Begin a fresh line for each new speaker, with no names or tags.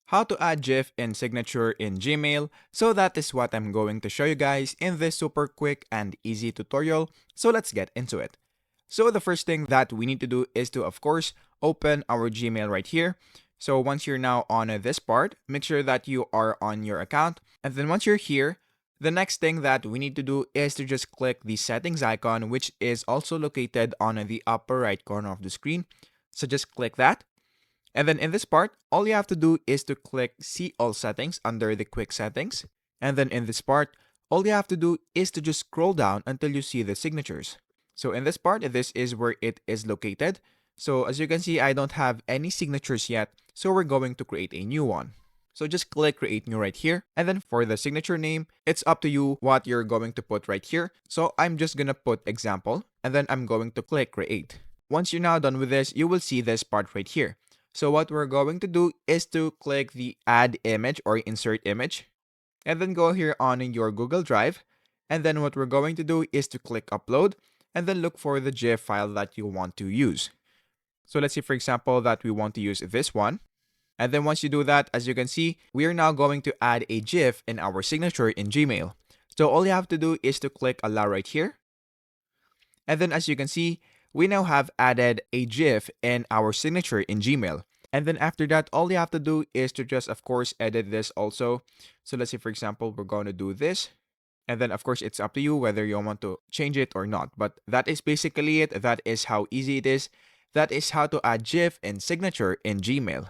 how to add GIF and signature in Gmail. So that is what I'm going to show you guys in this super quick and easy tutorial. So let's get into it. So the first thing that we need to do is to, of course, open our Gmail right here. So once you're now on this part, make sure that you are on your account. And then once you're here, the next thing that we need to do is to just click the settings icon, which is also located on the upper right corner of the screen. So just click that. And then in this part, all you have to do is to click See All Settings under the Quick Settings. And then in this part, all you have to do is to just scroll down until you see the signatures. So in this part, this is where it is located. So as you can see, I don't have any signatures yet, so we're going to create a new one. So just click Create New right here. And then for the signature name, it's up to you what you're going to put right here. So I'm just gonna put example, and then I'm going to click Create. Once you're now done with this, you will see this part right here. So what we're going to do is to click the Add Image or Insert Image, and then go here on your Google Drive. And then what we're going to do is to click Upload, and then look for the GIF file that you want to use. So let's say, for example, that we want to use this one. And then once you do that, as you can see, we are now going to add a GIF in our signature in Gmail. So all you have to do is to click Allow right here. And then as you can see, we now have added a GIF in our signature in Gmail. And then after that, all you have to do is to just, of course, edit this also. So let's say, for example, we're going to do this. And then, of course, it's up to you whether you want to change it or not. But that is basically it. That is how easy it is. That is how to add GIF and signature in Gmail.